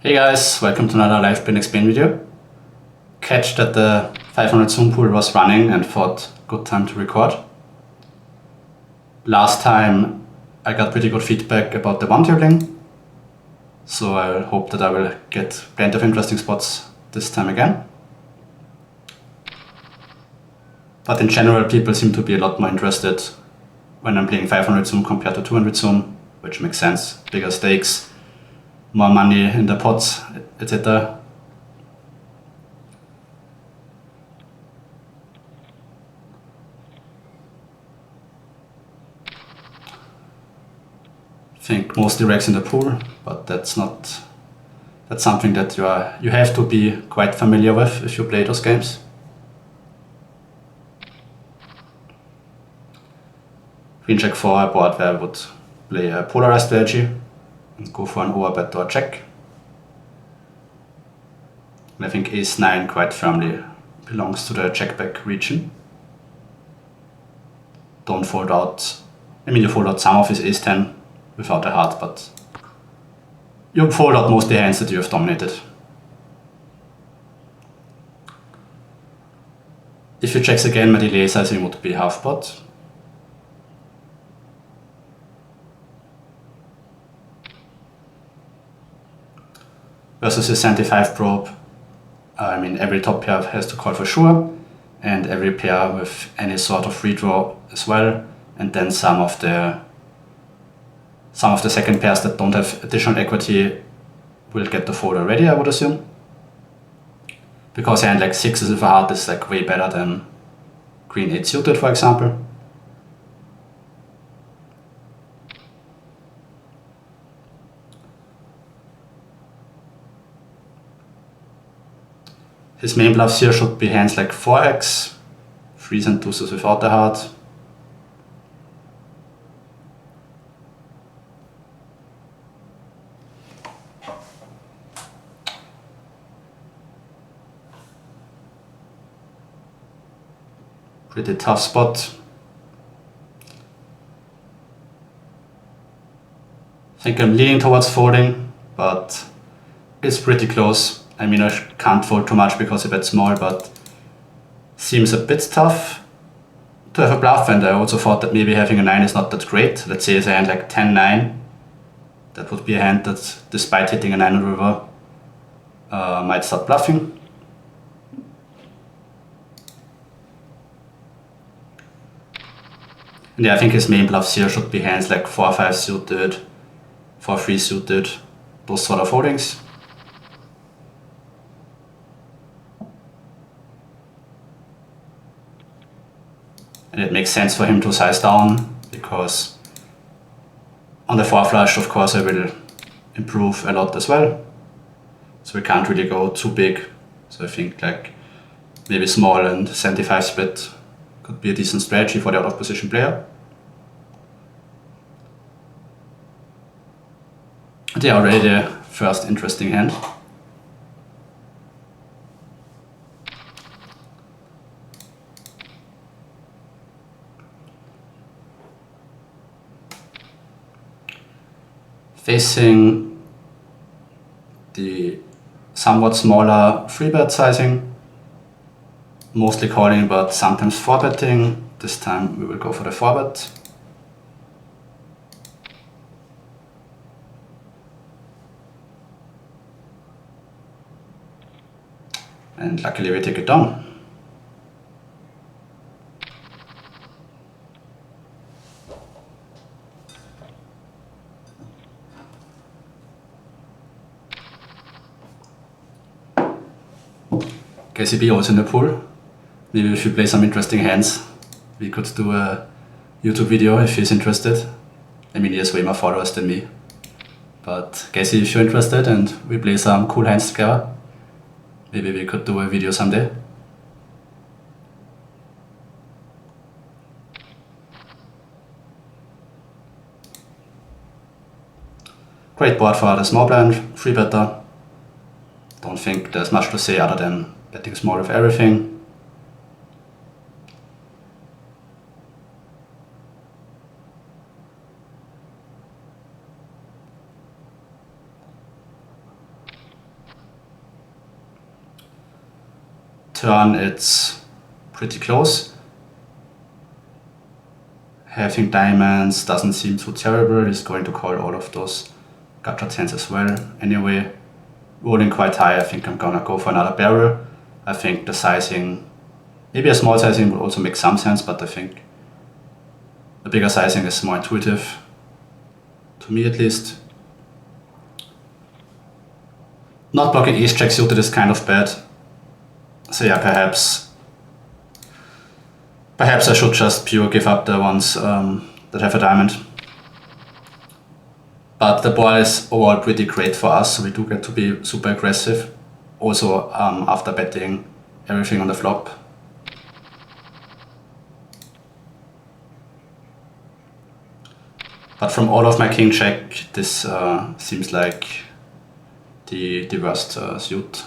Hey guys, welcome to another live Play&Explain video. Catch that the 500 zoom pool was running and thought good time to record. Last time I got pretty good feedback about the one tabling, so I hope that I will get plenty of interesting spots this time again. But in general, people seem to be a lot more interested when I'm playing 500 zoom compared to 200 zoom, which makes sense. Bigger stakes, more money in the pots, etc. I think mostly racks in the pool, but that's something that you have to be quite familiar with if you play those games. Queen Jack 4 a board where I would play a polarized strategy and go for an overbet or check. And I think ace 9 quite firmly belongs to the check-back region. Don't fold out, you fold out some of his ace 10 without a heart, but you fold out most of the hands that you have dominated. If you checks again, my delay sizing would be half pot. Versus a 75 probe, every top pair has to call for sure, and every pair with any sort of redraw as well, and then some of the second pairs that don't have additional equity will get the fold already, I would assume. Because hand like 6 with a heart is like way better than Queen 8 suited, for example. His main bluffs here should be hands like 4x, 3s and 2s without the heart. Pretty tough spot. I think I'm leaning towards folding, but it's pretty close. I can't fold too much because he bet small, but seems a bit tough to have a bluff, and I also thought that maybe having a 9 is not that great. Let's say it's a hand like 10-9. That would be a hand that, despite hitting a 9 on river, might start bluffing. And yeah, I think his main bluffs here should be hands like 4-5 suited, 4-3 suited, those sort of holdings. And it makes sense for him to size down, because on the 4 flush, of course, I will improve a lot as well. So we can't really go too big. So I think like maybe small and 75 split could be a decent strategy for the out of position player. And yeah, already the first interesting hand. Facing the somewhat smaller free bet sizing, mostly calling but sometimes 4-betting. This time we will go for the 4-bet. And luckily we take it down. KCB also in the pool. Maybe we should play some interesting hands. We could do a YouTube video if he's interested. He has way more followers than me. But Casey, if you're interested and we play some cool hands together, maybe we could do a video someday. Great board for the small blind, free better. Don't think there's much to say other than betting small with everything. turn it's pretty close. Having diamonds doesn't seem too terrible. He's going to call all of those gotcha 10s as well. Anyway, rolling quite high, I think I'm gonna go for another barrel. I think the sizing, maybe a small sizing would also make some sense, but I think a bigger sizing is more intuitive, to me at least. Not blocking ace-jack suited is kind of bad. So yeah, perhaps I should just pure give up the ones that have a diamond. But the board is overall pretty great for us, so we do get to be super aggressive. Also after betting everything on the flop. But from all of my king check, this seems like the worst suit.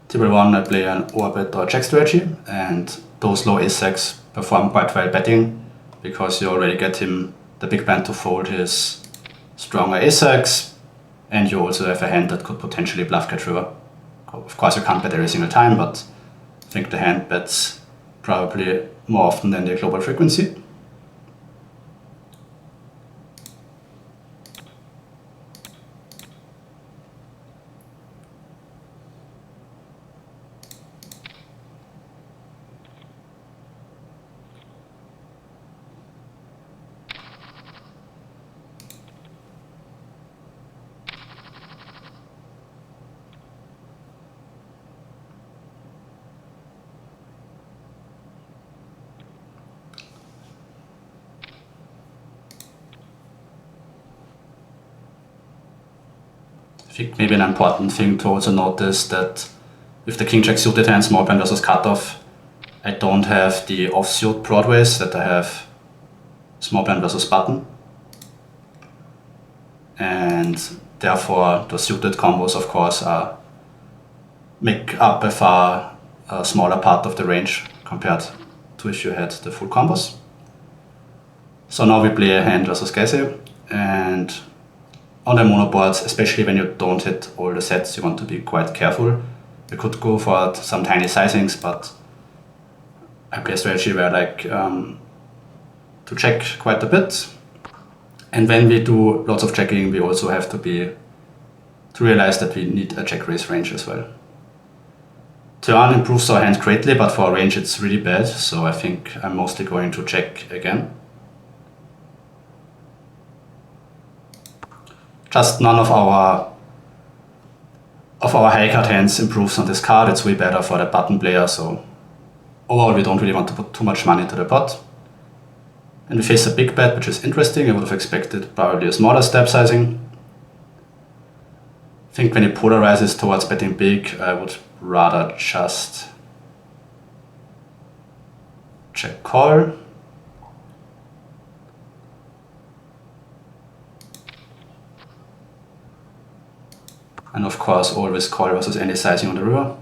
Table 1, I play an orbit or check strategy, and those low ace-6 perform quite well betting, because you already get him, the big blind, to fold his stronger ace-6, and you also have a hand that could potentially bluff get river. Of course you can't bet every single time, but I think the hand bets probably more often than the global frequency. I think maybe an important thing to also notice that with the king jack suited hand, small blind versus cutoff, I don't have the offsuit broadways that I have small blind versus button. And therefore the suited combos, of course, make up a far smaller part of the range compared to if you had the full combos. So now we play a hand versus Geise, and on the mono boards, especially when you don't hit all the sets, you want to be quite careful. You could go for some tiny sizings, but I play a strategy where I like to check quite a bit. And when we do lots of checking, we also have to realize that we need a check raise range as well. Turn improves our hand greatly, but for our range it's really bad, so I think I'm mostly going to check again. Just none of our high card hands improves on this card. It's way better for the button player, so overall we don't really want to put too much money into the pot. And we face a big bet, which is interesting. I would have expected probably a smaller step sizing. I think when it polarizes towards betting big, I would rather just check call. And of course always call versus any sizing on the river.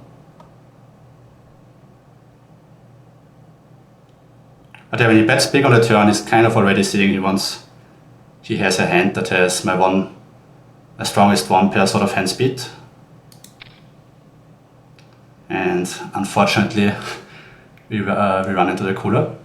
But yeah, when he bets big on the turn, he's kind of already saying he has a hand that has my strongest one pair sort of hand speed. And unfortunately, we run into the cooler.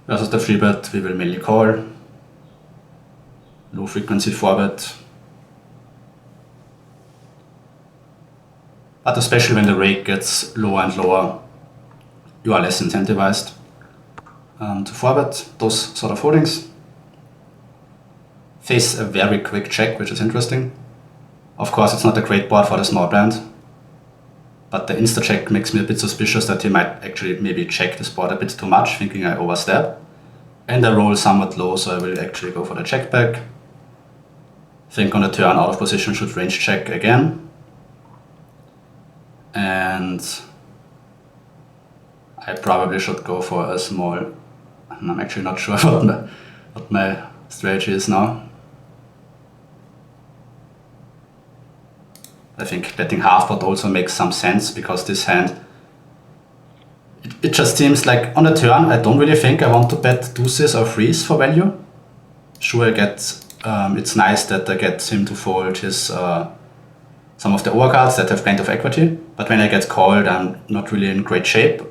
Versus the free bet, we will mainly call. Low frequency 4-bet. But especially when the rake gets lower and lower, you are less incentivized to 4-bet those sort of holdings. Face a very quick check, which is interesting. Of course, it's not a great board for the small blind. but the insta-check makes me a bit suspicious that he might actually maybe check this board a bit too much, thinking I overstep. And I roll somewhat low, so I will actually go for the check back. Think on the turn out of position should range check again. And I probably should go for a small, I'm actually not sure what my strategy is now. I think betting half pot also makes some sense, because this hand, it just seems like on the turn I don't really think I want to bet deuces or threes for value. Sure, I get, it's nice that I get him to fold his some of the overcards that have plenty of equity, but when I get called I'm not really in great shape.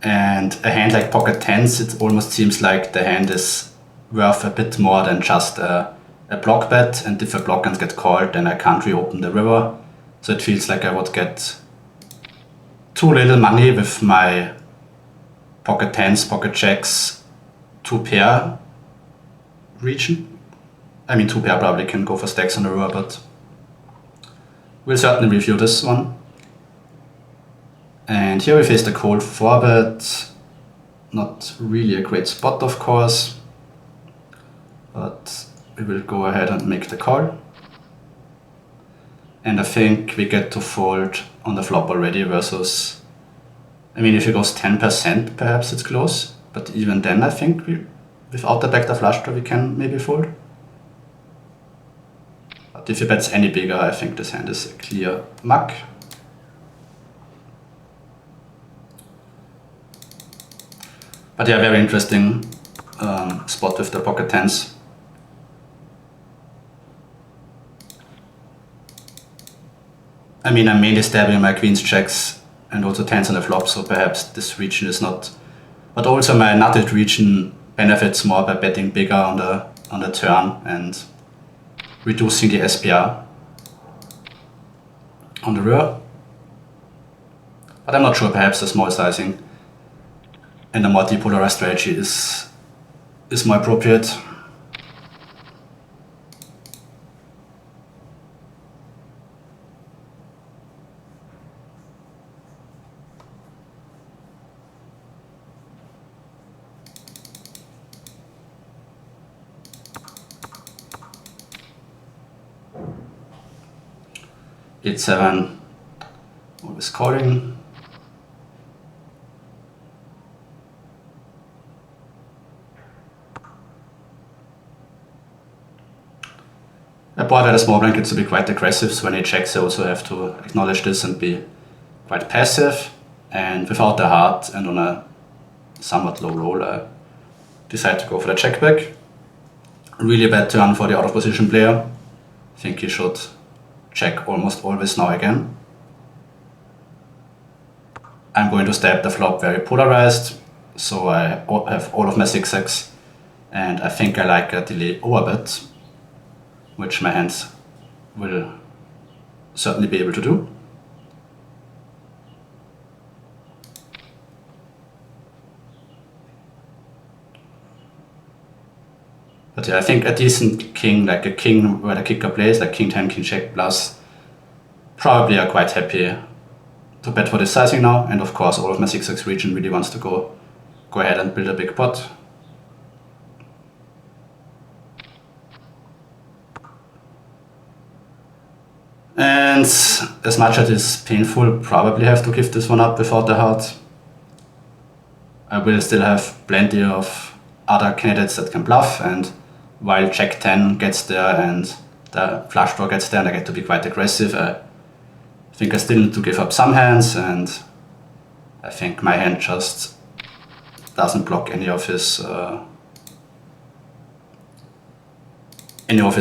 And a hand like pocket tens, it almost seems like the hand is worth a bit more than just a block bet, and if I block and get called, then I can't reopen the river. So it feels like I would get too little money with my pocket tens, pocket jacks, 2-pair region. I mean, 2-pair probably can go for stacks on the river, but we'll certainly review this one. And here we face the cold 4-bet. Not really a great spot, of course, but we will go ahead and make the call. And I think we get to fold on the flop already versus, I mean, if it goes 10%, perhaps it's close, but even then I think without the backdoor flush draw we can maybe fold. But if he bets any bigger, I think this hand is a clear muck. But yeah, very interesting spot with the pocket tens. I mean, I'm mainly stabbing my queens, jacks, and also tens on the flop, so perhaps this region is not. But also my nutted region benefits more by betting bigger on the turn and reducing the SPR on the river. But I'm not sure, perhaps a small sizing and a more depolarized strategy is more appropriate. Eight-7, always calling. I bought at a small blind to be quite aggressive, so when he checks I also have to acknowledge this and be quite passive. And without the heart and on a somewhat low roll, I decide to go for the check back. Really bad turn for the out of position player. I think he should check almost always now again. I'm going to stab the flop very polarized, so I have all of my 6x, and I think I like a delay overbet, which my hands will certainly be able to do. But yeah, I think a decent king, like a king where the kicker plays, like king 10, king check plus, probably are quite happy to bet for this sizing now. And of course, all of my 6x region really wants to go ahead and build a big pot. And as much as it's painful, probably have to give this one up without the heart. I will still have plenty of other candidates that can bluff, and while Jack 10 gets there and the flush draw gets there and I get to be quite aggressive, I think I still need to give up some hands, and I think my hand just doesn't block any of his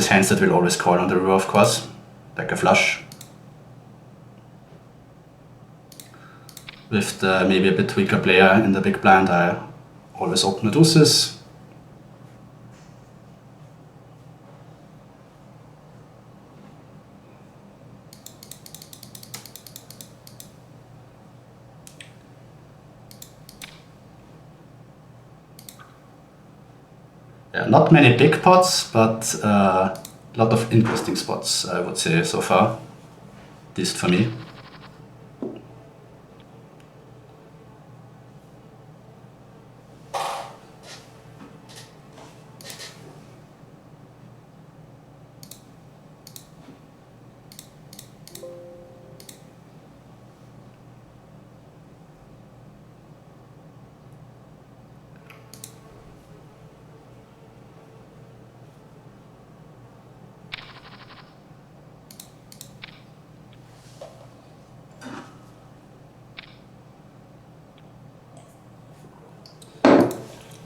hands that will always call on the river, of course, like a flush. With the maybe a bit weaker player in the big blind, I always open the deuces. Yeah, not many big pots, but a lot of interesting spots, I would say, so far. least for me.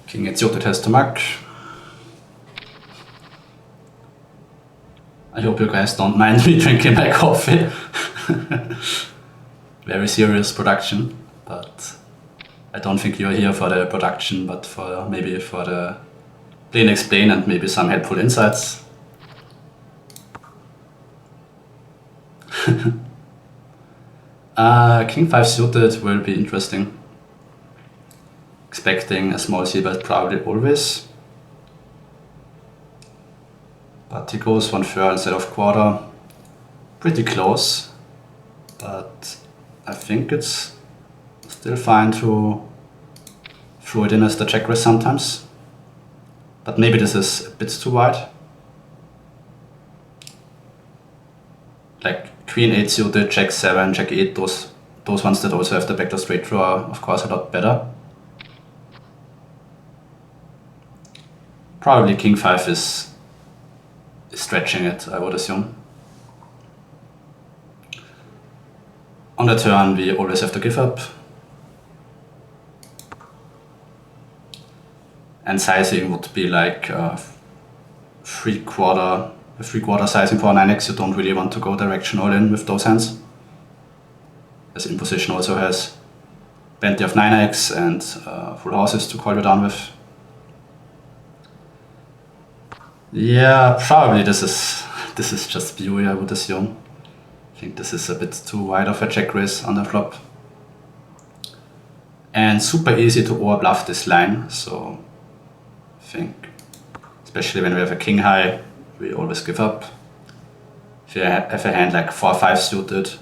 King 8 suited has to mark. I hope you guys don't mind me drinking my coffee. Very serious production, but I don't think you're here for the production, but maybe for the Play&Explain and maybe some helpful insights. King 5 suited will be interesting. Expecting a small c-bet probably always. But he goes 1/3 instead of quarter. Pretty close. But I think it's still fine to throw it in as the check raise sometimes. But maybe this is a bit too wide. Like Queen 8 suited, Jack 7, Jack 8, those ones that also have the backdoor straight draw are of course a lot better. Probably King 5 is stretching it, I would assume. On the turn we always have to give up. And sizing would be like a 3/4 sizing for a 9x. You don't really want to go direction all in with those hands. As in position also has plenty of 9x and full houses to call you down with. Yeah, probably this is just viewy, I would assume. I think this is a bit too wide of a check raise on the flop. And super easy to overbluff this line, so I think, especially when we have a king high, we always give up. If you have a hand like 4/5 suited,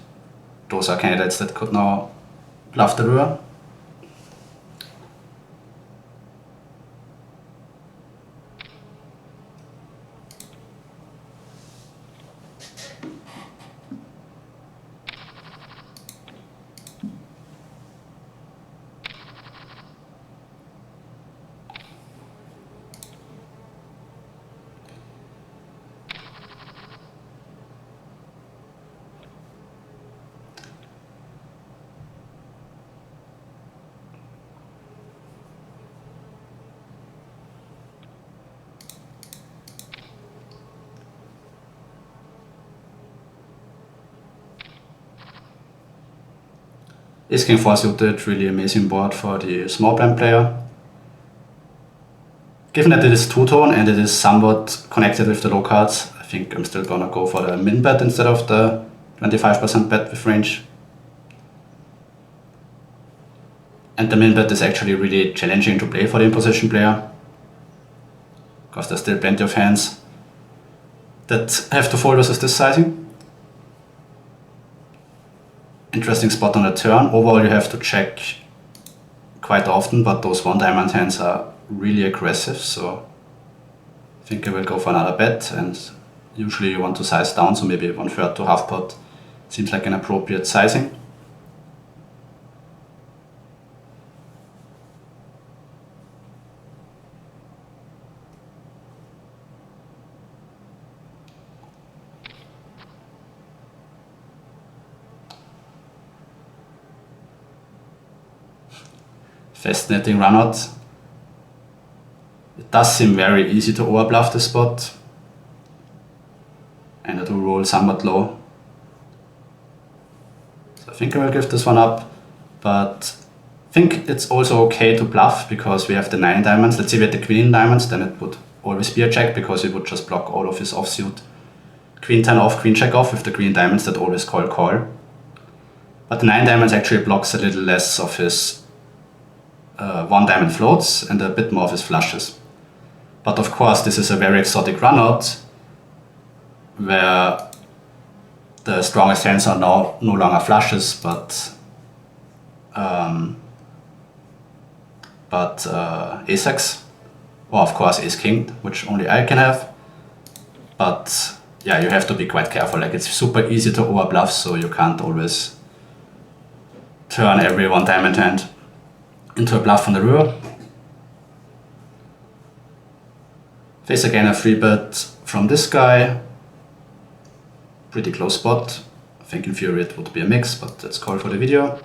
those are candidates that could now bluff the river. Ace King 4 suited, really amazing board for the small blind player. Given that it is two-tone and it is somewhat connected with the low cards, I think I'm still gonna go for the min bet instead of the 25% bet with range. And the min bet is actually really challenging to play for the in-position player, because there's still plenty of hands that have to fold versus this sizing. Interesting spot on the turn. Overall you have to check quite often, but those 1 diamond hands are really aggressive, so I think I will go for another bet, and usually you want to size down, so maybe 1/3 to half pot seems like an appropriate sizing. Fascinating runout. It does seem very easy to overbluff this spot, and I do roll somewhat low. So I think I will give this one up, but I think it's also okay to bluff because we have the 9 diamonds. Let's say we had the queen diamonds, then it would always be a check because it would just block all of his offsuit. Queen 10 off, queen check off with the queen diamonds that always call. But the 9 diamonds actually blocks a little less of his 1 diamond floats and a bit more of his flushes. But of course this is a very exotic runout where the strongest hands are now no longer flushes, but ace-x, or of course ace-king, which only I can have. But yeah, you have to be quite careful. Like, it's super easy to overbluff, so you can't always turn every one diamond hand into a bluff on the river. Face again a free bet from this guy. Pretty close spot. I think in theory it would be a mix, but let's call for the video.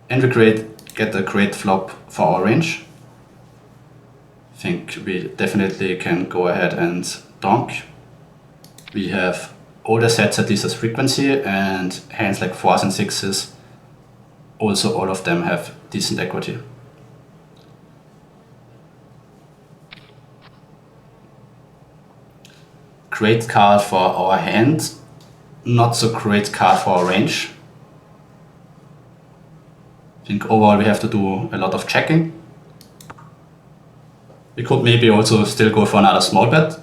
And we get a great flop for our range. I think we definitely can go ahead and donk. We have all the sets at least as frequency, and hands like 4s and 6s, also all of them have decent equity. Great card for our hand, not so great card for our range. I think overall we have to do a lot of checking. We could maybe also still go for another small bet,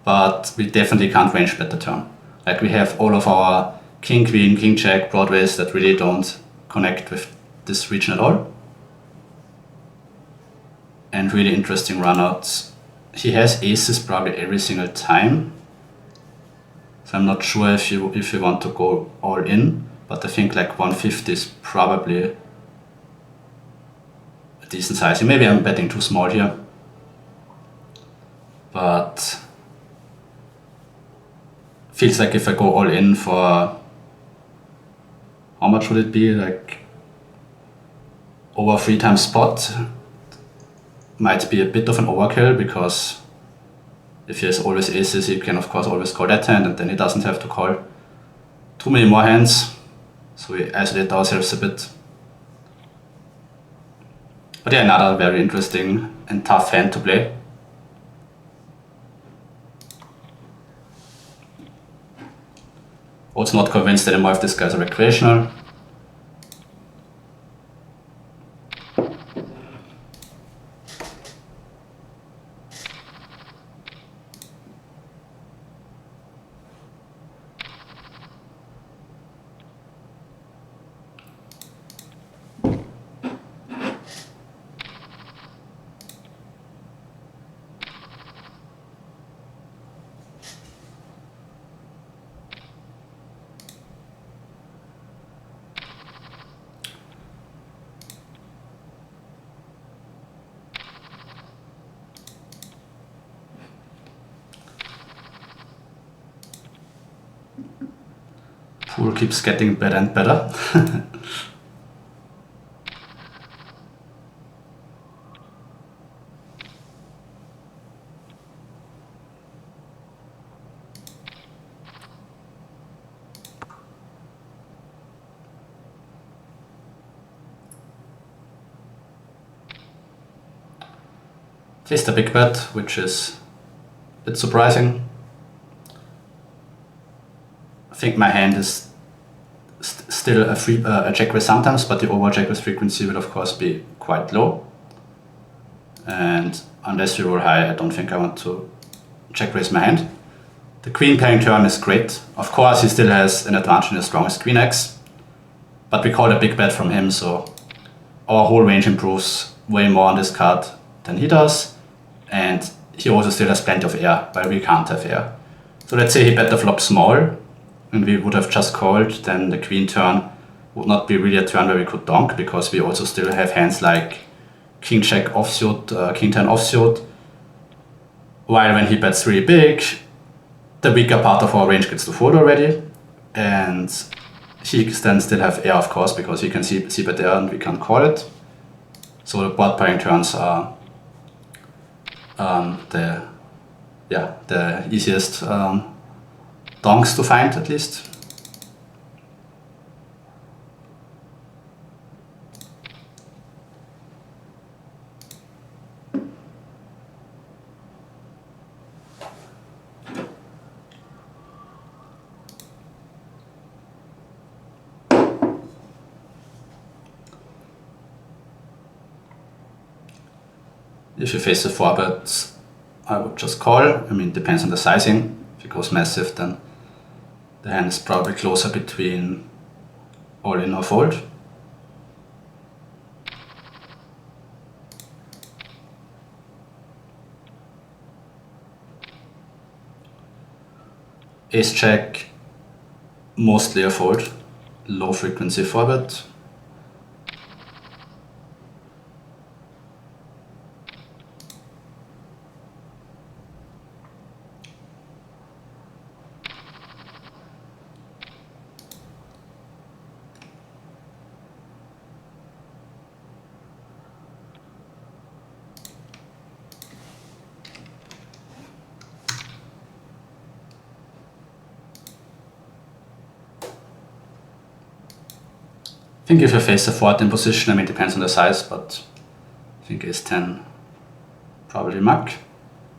but we definitely can't range bet the turn. Like, we have all of our king, queen, king, jack, broadways that really don't connect with this region at all. And really interesting runouts. He has aces probably every single time, so I'm not sure if you want to go all in, but I think like 150 is probably a decent size. Maybe I'm betting too small here, but feels like if I go all in for, how much would it be, like over 3 times spot, might be a bit of an overkill, because if he has always aces, he can of course always call that hand, and then he doesn't have to call too many more hands, so we isolate ourselves a bit. But yeah, another very interesting and tough hand to play. Also not convinced anymore if this guy's a recreational. Pool keeps getting better and better. Placed a big bet, which is a bit surprising. I think my hand is still a check raise sometimes, but the over check raise frequency will of course be quite low. And unless you roll high, I don't think I want to check raise my hand. The queen pairing turn is great. Of course, he still has an advantage in the strongest queen X, but we call a big bet from him, so our whole range improves way more on this card than he does. And he also still has plenty of air, while we can't have air. So let's say he bet the flop small, and we would have just called, then the queen turn would not be really a turn where we could donk, because we also still have hands like king check offsuit, king 10 offsuit. While when he bets really big, the weaker part of our range gets to fold already, and he then still have air, of course, because he can see bet air and we can't call it. So the board pairing turns are the easiest donks to find, at least. If you face the 4-bet, I would just call. I mean, depends on the sizing. If it goes massive, then the hand is probably closer between all in or fold. Ace check, mostly a fold, low frequency 4-bet. I think if you face a 14 position, I mean, it depends on the size, but I think ace 10 probably muck.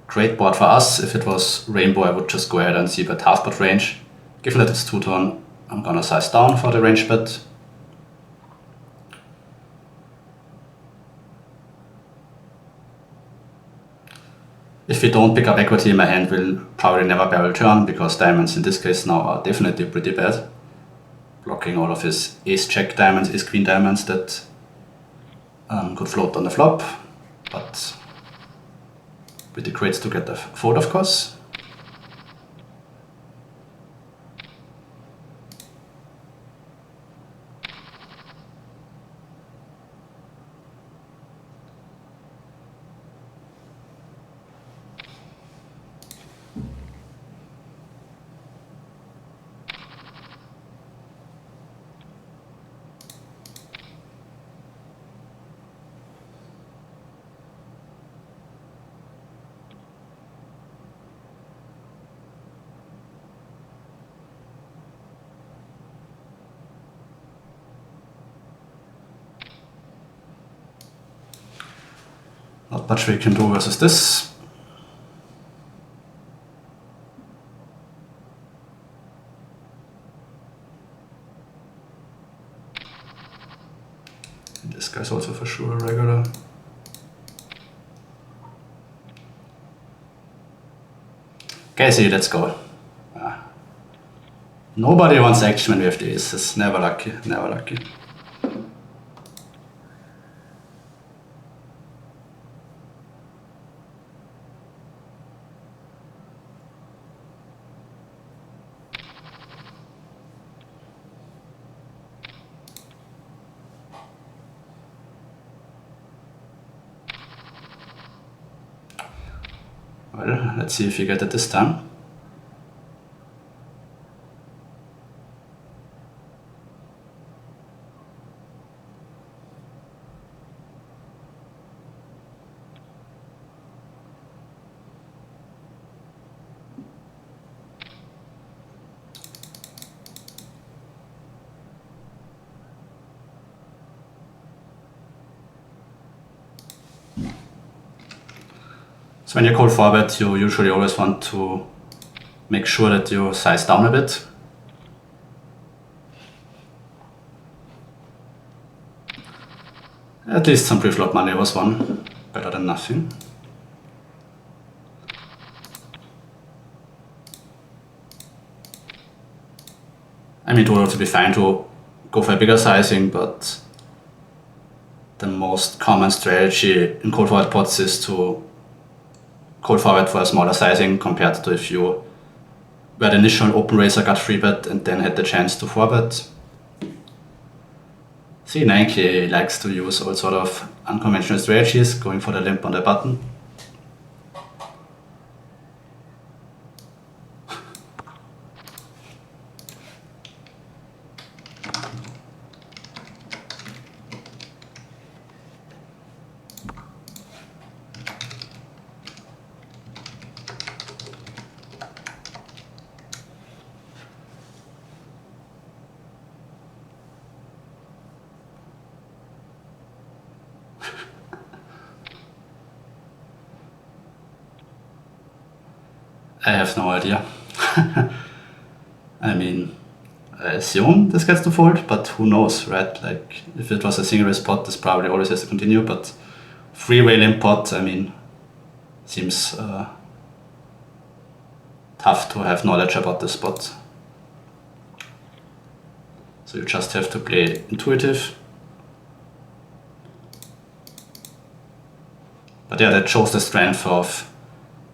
Great board for us. If it was rainbow, I would just go ahead and see bet half pot range. Given that it's two-tone, I'm gonna size down for the range bet. If we don't pick up equity, my hand will probably never barrel turn, because diamonds in this case now are definitely pretty bad. Blocking all of his ace check diamonds, ace queen diamonds that could float on the flop, but pretty great to get the fold, of course. Not much we can do versus this. This guy's also for sure a regular. Okay, see, let's go. Nobody wants action when we have the aces. Never lucky, never lucky. Well, let's see if you get it this time. So when you call forward, you usually always want to make sure that you size down a bit. At least some pre-flop money was won, better than nothing. I mean, it would also be fine to go for a bigger sizing, but the most common strategy in cold forward pots is to call forward for a smaller sizing compared to if you were the initial open raiser, got 3-bet, and then had the chance to 4-bet. See, Nike likes to use all sort of unconventional strategies, going for the limp on the button. I have no idea. I mean, I assume this gets to fold, but who knows, right? Like, if it was a single raise pot, this probably always has to continue, but three-way limp pot, I mean, seems tough to have knowledge about this spot. So you just have to play intuitive. But yeah, that shows the strength of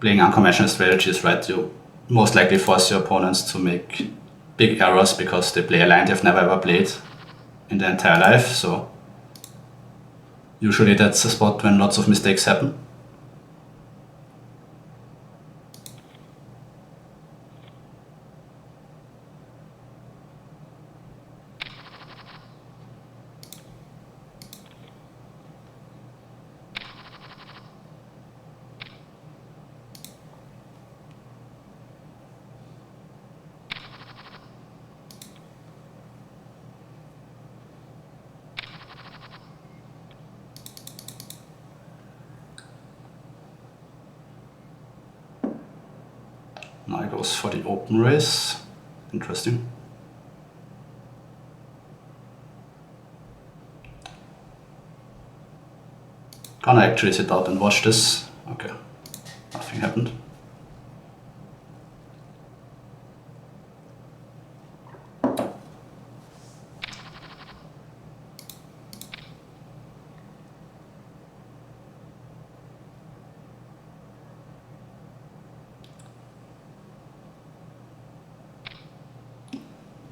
playing unconventional strategies, right? You most likely force your opponents to make big errors because they play a line they've never ever played in their entire life. So usually that's a spot when lots of mistakes happen. Now he goes for the open race. Interesting. Gonna actually sit out and watch this. Okay, nothing happened.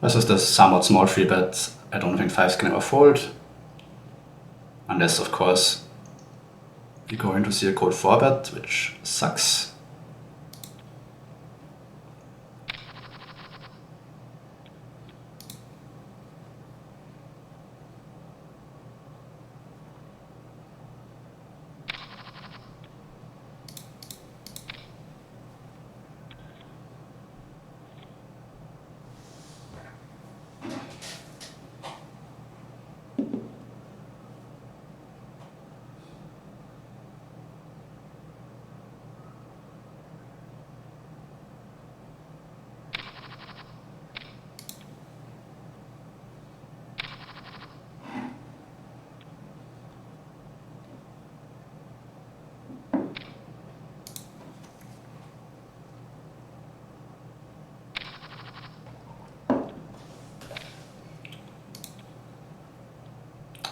This is the somewhat small free bet. I don't think fives can ever fold. Unless, of course, you go into see a cold 4-bet, which sucks.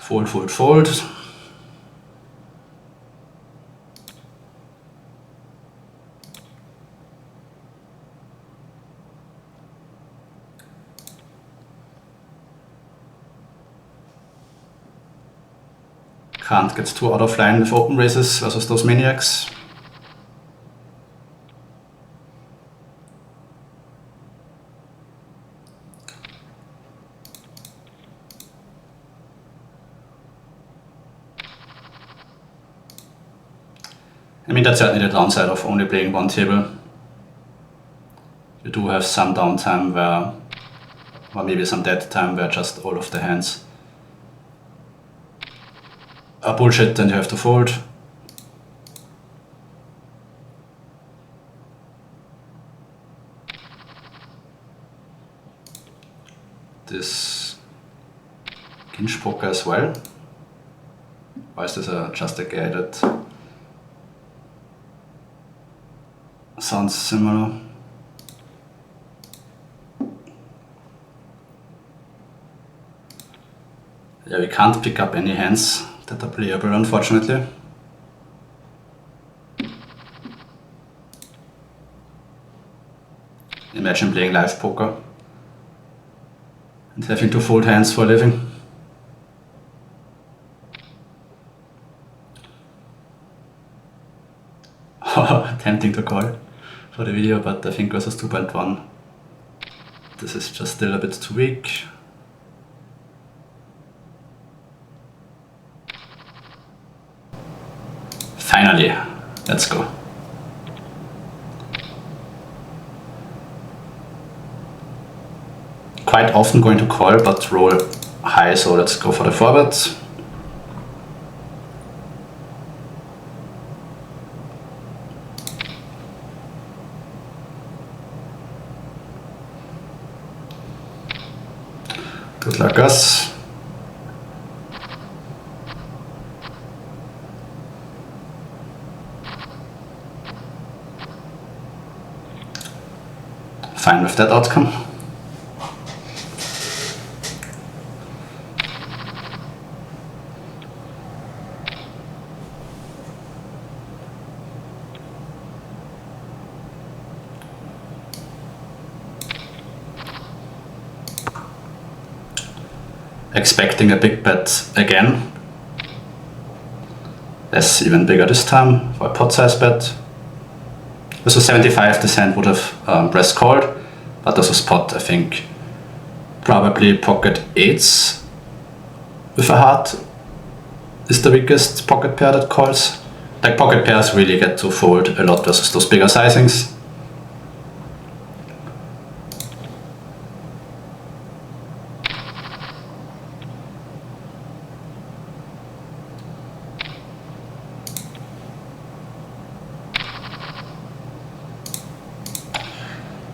Fold, fold, fold. Can't get too out of line with open races versus those maniacs. I mean, that's certainly the downside of only playing one table. You do have some downtime where, or maybe some dead time where just all of the hands are bullshit and you have to fold. This Kinch poker as well. Or is this just a guy that sounds similar? Yeah, we can't pick up any hands that are playable, unfortunately. Imagine playing live poker and having to fold hands for a living. Tempting to call for the video, but I think versus 2.1 this is just still a bit too weak. Finally, let's go. Quite often going to call, but roll high, so let's go for the 4-bet. Good luck, us. fine with that outcome. Expecting a big bet again. That's even bigger this time for a pot size bet. So 75% would have pressed called, but this was pot, I think. Probably pocket eights with a heart is the weakest pocket pair that calls. Like pocket pairs really get to fold a lot versus those bigger sizings.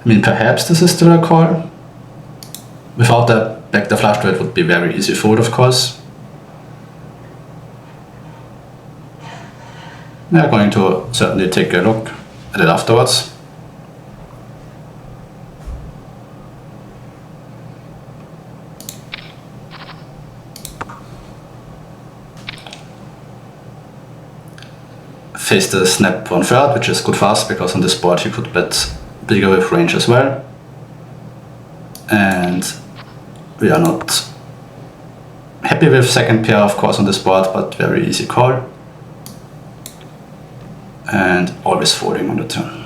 I mean, perhaps this is still a call. Without the backdoor flush draw, it would be very easy fold, of course. We are going to certainly take a look at it afterwards. Face the snap 1/3, which is good for us because on this board you could bet bigger with range as well. And we are not happy with second pair, of course, on this board, but very easy call. And always folding on the turn.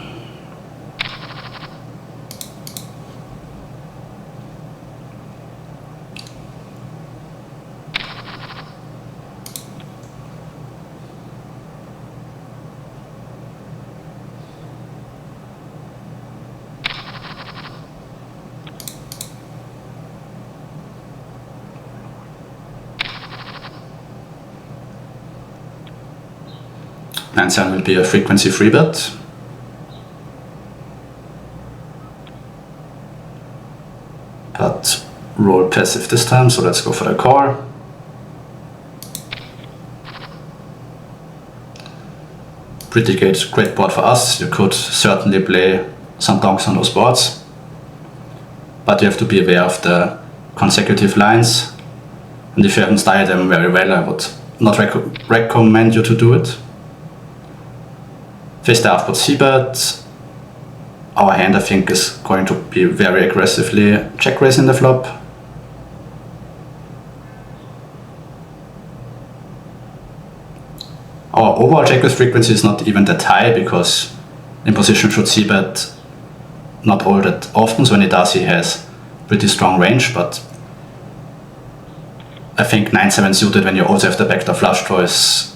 And 9/7 will be a frequency free bet. But roll passive this time, so let's go for the call. Pretty great board for us. You could certainly play some donks on those boards. But you have to be aware of the consecutive lines. And if you haven't studied them very well, I would not recommend you to do it. Face the half pot c-bet. Our hand, I think, is going to be very aggressively check raising the flop. Our overall check raise frequency is not even that high because in position should c-bet not all that often, so when he does, he has pretty strong range, but I think 9/7 suited when you also have the backdoor flush draw is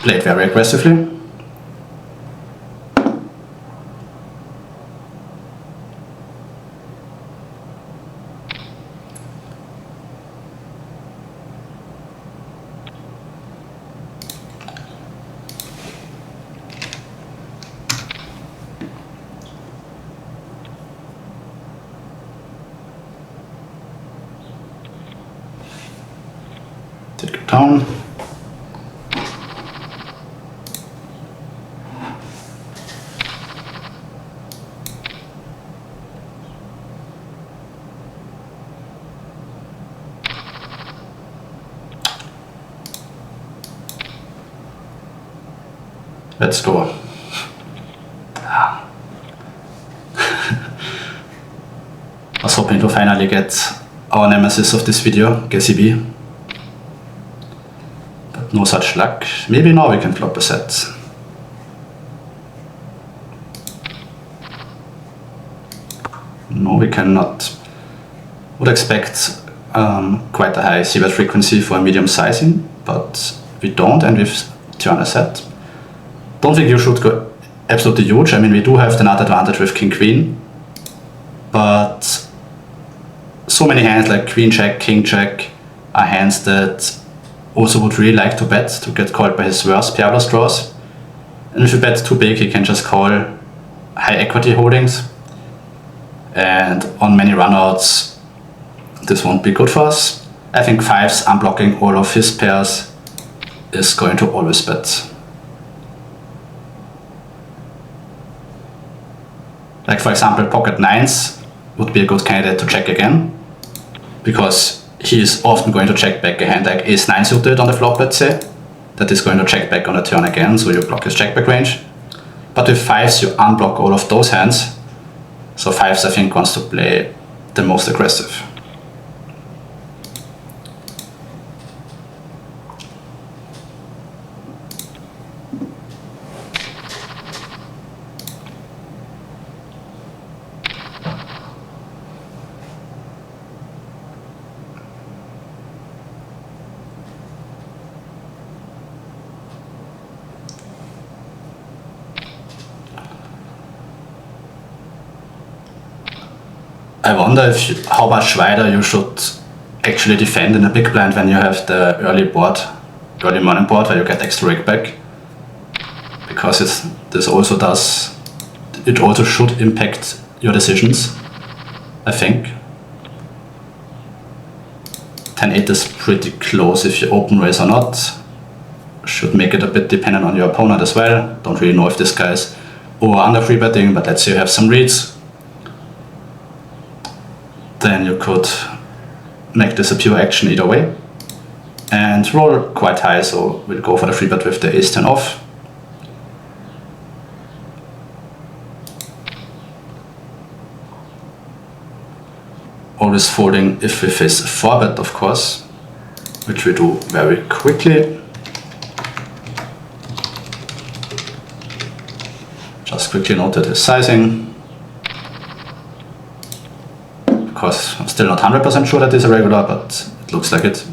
played very aggressively. Take it down. Let's go. I was hoping to finally get our nemesis of this video, Gassy B. But no such luck. Maybe now we can flop a set. No, we cannot. Would expect quite a high c-bet frequency for a medium sizing, but we don't, and we've turned a set. Don't think you should go absolutely huge. I mean, we do have the nut advantage with king queen, but so many hands like queen check, king check are hands that also would really like to bet to get called by his worst pairless draws. And if you bet too big, he can just call high equity holdings. And on many runouts, this won't be good for us. I think fives unblocking all of his pairs is going to always bet. Like for example, pocket nines would be a good candidate to check again, because he is often going to check back a hand like ace-9 suited on the flop, let's say, that is going to check back on the turn again, so you block his check back range. But with fives you unblock all of those hands, so fives I think wants to play the most aggressive. I wonder how much wider you should actually defend in a big blind when you have the early morning board where you get extra rake back, because it also should impact your decisions, I think. 10-8 is pretty close if you open raise or not. Should make it a bit dependent on your opponent as well. Don't really know if this guy is over or under free betting, but let's say you have some reads. Then you could make this a pure action either way and roll quite high, so we'll go for the free bet with the ace-10 off. Always folding if we face a 4-bet, of course, which we do very quickly. Just quickly noted his sizing. Of course, I'm still not 100% sure that it's a regular, but it looks like it.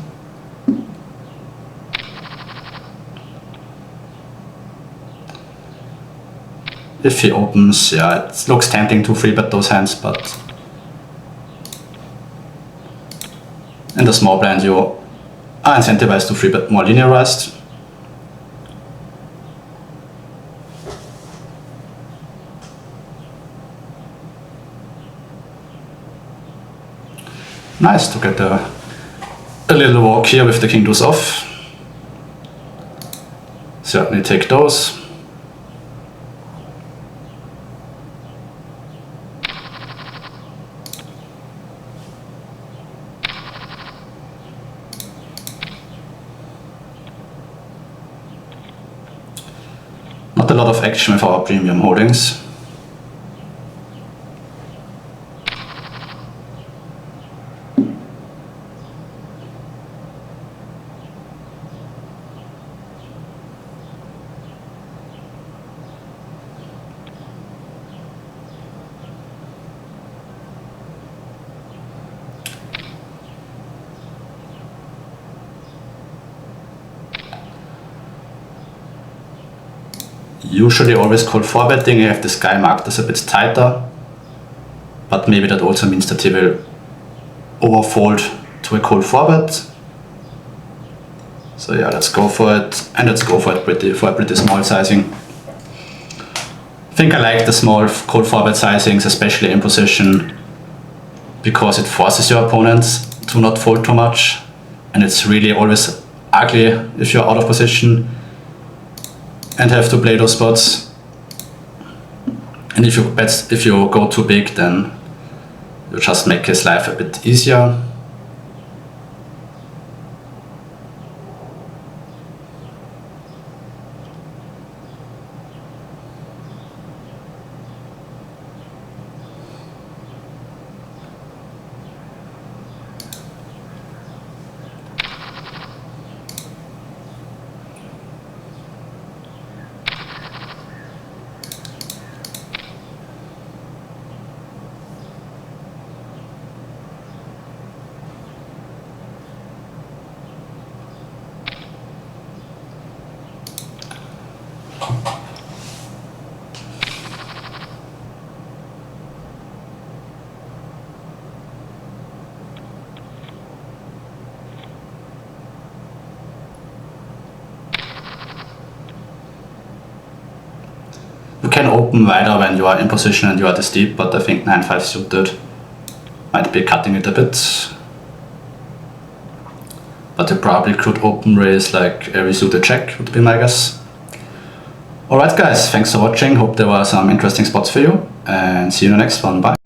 If he opens, yeah, it looks tempting to free bet those hands, but in the small blind you are incentivized to free bet more linearized. Nice to get a little walk here with the king deuce off. Certainly take those. Not a lot of action with our premium holdings. Usually always call 4-betting. I have this guy marked as a bit tighter, but maybe that also means that he will overfold to a call 4-bet. So yeah, let's go for it, and let's go for it for a pretty small sizing. I think I like the small call 4-bet sizings, especially in position, because it forces your opponents to not fold too much, and it's really always ugly if you're out of position and have to play those spots. And if you go too big, then you just make his life a bit easier. You can open wider when you are in position and you are this deep, but I think 9-5 suited might be cutting it a bit. But you probably could open raise like every suited check, would be my guess. Alright guys, thanks for watching, hope there were some interesting spots for you. and see you in the next one. Bye.